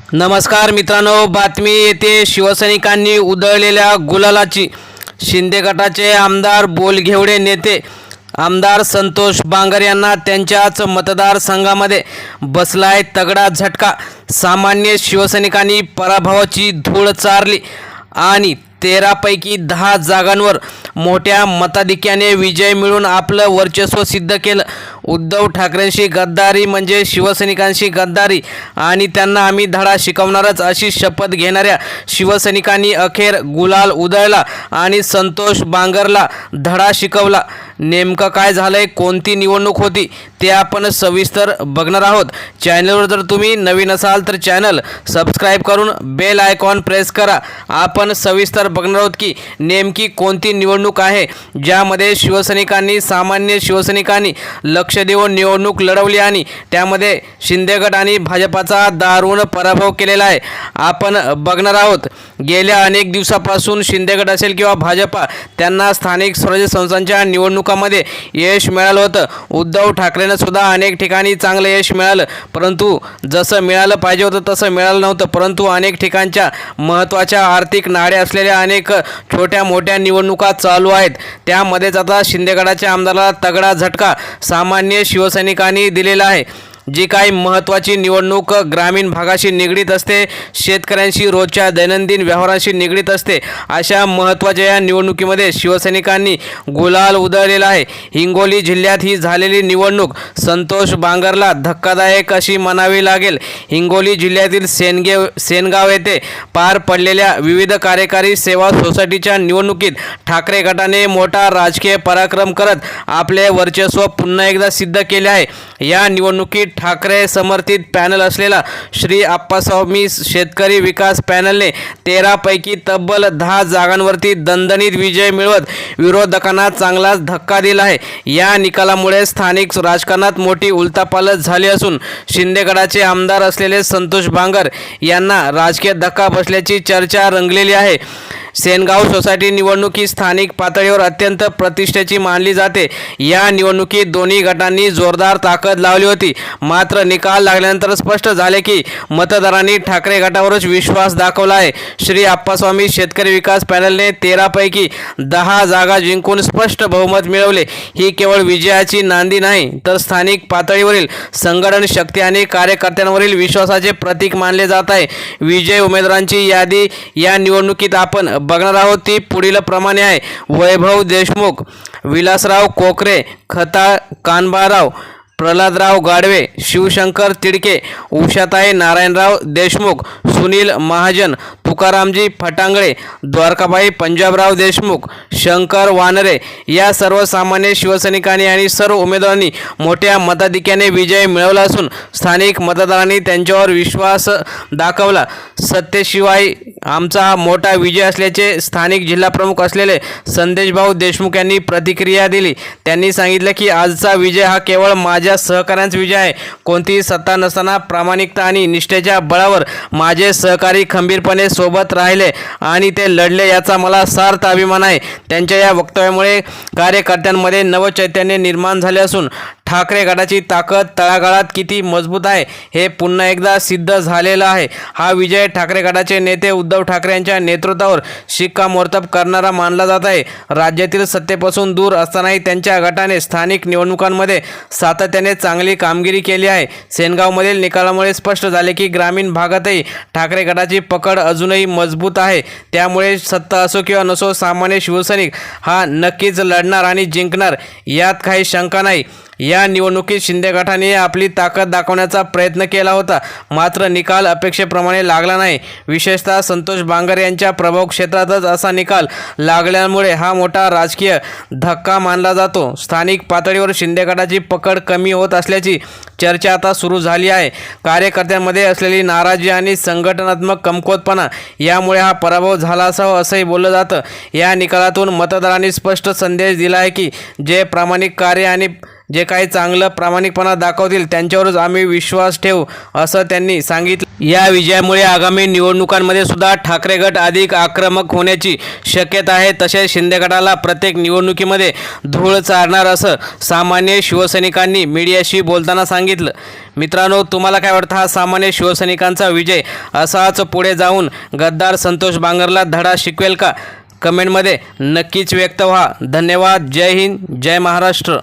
नमस्कार मित्रांनो, बातमी येते शिवसैनिकांनी उधळलेल्या गुलालाची। शिंदे गटाचे आमदार बोलघेवडे नेते आमदार संतोष बांगर यांना त्यांच्याच मतदारसंघामध्ये बसलाय तगडा झटका। सामान्य शिवसैनिकांनी पराभवाची धूळ चारली आणि 13 पैकी 10 जागांवर मोठ्या मताधिक्याने विजय मिळून आपलं वर्चस्व सिद्ध केलं। उद्धव ठाकरेंशी गद्दारी म्हणजे शिवसैनिकांशी गद्दारी आणि त्यांना आम्ही धडा शिकवणारच अशी शपथ घेणाऱ्या शिवसैनिकांनी अखेर गुलाल उधळला आणि संतोष बांगरला धडा शिकवला। नेमकं काय झालंय, कोणती निवडणूक होती ते आपण सविस्तर बघणार आहोत। चॅनलवर जर तुम्ही नवीन असाल तर चॅनल सबस्क्राईब करून बेल आयकॉन प्रेस करा। आपण सविस्तर बघणार आहोत की नेमकी कोणती निवडणूक आहे ज्यामध्ये शिवसैनिकांनी सामान्य शिवसैनिकांनी लक्ष देऊन निवडणूक लढवली आणि त्यामध्ये शिंदे गट आणि भाजपाचा दारुण पराभव केलेला आहे। आपण बघणार आहोत गेल्या अनेक दिवसापासून शिंदे गट असेल किंवा भाजपा त्यांना स्थानिक स्वराज्य संस्थांच्या निवडणुकामध्ये यश मिळालं होतं। उद्धव ठाकरेंना सुद्धा अनेक ठिकाणी चांगलं यश मिळालं, परंतु जसं मिळालं पाहिजे होतं तसं मिळालं नव्हतं। परंतु अनेक ठिकाणच्या महत्त्वाच्या आर्थिक नाड्या असलेल्या अनेक छोट्या मोठ्या निवडणुका चालू आहेत। त्यामध्येच आता शिंदे गटाच्या आमदाराला तगडा झटका सामान्य शिवसैनिकांनी दिलेला आहे। जी काही महत्त्वाची निवडणूक ग्रामीण भागाशी निगडीत असते, शेतकऱ्यांशी रोजच्या दैनंदिन व्यवहारांशी निगडीत असते, अशा महत्त्वाच्या या निवडणुकीमध्ये शिवसैनिकांनी गुलाल उधळलेला आहे। हिंगोली जिल्ह्यात ही झालेली निवडणूक संतोष बांगरला धक्कादायक अशी म्हणावी लागेल। हिंगोली जिल्ह्यातील सेनगाव येथे पार पडलेल्या विविध कार्यकारी सेवा सोसायटीच्या निवडणुकीत ठाकरे गटाने मोठा राजकीय पराक्रम करत आपले वर्चस्व पुन्हा एकदा सिद्ध केले आहे। या निवडणुकीत ठाकरे समर्थित पॅनल असलेला श्री आप्पास्वामी शेतकरी विकास पॅनलने 13 पैकी तब्बल 10 जागांवरती दणदणीत विजय मिळवत विरोधकांना चांगलाच धक्का दिला आहे। या निकालामुळे स्थानिक राजकारणात मोठी उलथापालथ झाली असून शिंदे गटाचे आमदार असलेले संतोष बांगर यांना राजकीय धक्का बसल्याची चर्चा रंगलेली आहे। सेनगाव सोसायटी निवडणूक ही स्थानिक पातळीवर अत्यंत प्रतिष्ठेची मानली जाते। या निवडणुकीत दोन्ही गटांनी जोरदार ताकद लावली होती, मात्र निकाल लागल्यानंतर स्पष्ट झाले की मतदारांनी ठाकरे गटावरच विश्वास दाखवला आहे। श्री आप्पास्वामी शेतकरी विकास पॅनलने 13 पैकी 10 जागा जिंकून स्पष्ट बहुमत मिळवले। ही केवळ विजयाची नांदी नाही तर स्थानिक पातळीवरील संघटन शक्ती आणि कार्यकर्त्यांवरील विश्वासाचे प्रतीक मानले जात आहे। विजय उमेदवारांची यादी या निवडणुकीत आपण बघणार आहोत ती पुढील प्रमाणे आहे। वैभव देशमुख, विलासराव कोकरे, खताळ कानबाराव, प्रल्हादराव गाडवे, शिवशंकर तिडके, उषाताई नारायणराव देशमुख, सुनील महाजन, तुकारामजी फटांगळे, द्वारकाबाई पंजाबराव देशमुख, शंकर वानरे या सर्वसामान्य शिवसैनिकांनी आणि सर्व उमेदवारांनी मोठ्या मताधिक्याने विजय मिळवला असून स्थानिक मतदारांनी त्यांच्यावर विश्वास दाखवला। सत्तेशिवाय आमचा हा मोठा विजय असल्याचे स्थानिक जिल्हाप्रमुख असलेले संदेशभाऊ देशमुख यांनी प्रतिक्रिया दिली। त्यांनी सांगितलं की आजचा विजय हा केवळ माझ्या सहकाऱ्यांचा विजय आहे। कोणतीही सत्ता नसताना प्रामाणिकता आणि निष्ठेच्या बळावर माझे सहकारी खंबीरपणे सोबत राहिले आणि ते लढले याचा मला सार्थ अभिमान आहे। त्यांच्या या वक्तव्यामुळे कार्यकर्त्यांमध्ये नवचैतन्य निर्माण झाले असून ठाकरे गटाची ताकद तळागाळात किती मजबूत आहे हे पुन्हा एकदा सिद्ध झालेलं आहे। हा विजय ठाकरे गटाचे नेते उद्धव ठाकरे यांच्या नेतृत्वावर शिक्कामोर्तब करणारा मानला जात आहे। राज्यातील सत्तेपासून दूर असतानाही त्यांच्या गटाने स्थानिक निवडणुकांमध्ये सातत्याने चांगली कामगिरी केली आहे। सेनगावमधील निकालामुळे स्पष्ट झाले की ग्रामीण भागातही ठाकरे गटाची पकड अजूनही मजबूत आहे। त्यामुळे सत्ता असो किंवा नसो सामान्य शिवसैनिक हा नक्कीच लढणार आणि जिंकणार यात काही शंका नाही। या निवडणुकीत शिंदे गटाने आपली ताकद दाखवण्याचा प्रयत्न केला होता, मात्र निकाल अपेक्षेप्रमाणे लागला नाही। विशेषतः संतोष बांगर यांच्या प्रभाव क्षेत्रातच असा निकाल लागल्यामुळे हा मोठा राजकीय धक्का मानला जातो। स्थानिक पातळीवर शिंदे गटाची पकड कमी होत असल्याची चर्चा आता सुरू झाली आहे। कार्यकर्त्यांमध्ये असलेली नाराजी आणि संघटनात्मक कमकुवतपणा यामुळे हा पराभव झाला असावा असंही बोललं जातं। या निकालातून मतदारांनी स्पष्ट संदेश दिला आहे की जे प्रामाणिक कार्य आणि जे काही चांगलं प्रामाणिकपणा दाखवतील त्यांच्यावरच आम्ही विश्वास ठेवू असं त्यांनी सांगितलं। या विजयामुळे आगामी निवडणुकांमध्ये सुद्धा ठाकरे गट अधिक आक्रमक होण्याची शक्यता आहे. तसेच शिंदे गटाला प्रत्येक निवडणुकीमध्ये धूळ चारणार असं सामान्य शिवसैनिकांनी मीडियाशी बोलताना सांगितलं. मित्रांनो, तुम्हाला काय वाटतं? हा सामान्य शिवसैनिकांचा विजय असाच पुढे जाऊन गद्दार संतोष बांगरला धडा शिकवेल का? कमेंटमध्ये नक्कीच व्यक्त व्हा. धन्यवाद. जय हिंद, जय महाराष्ट्र.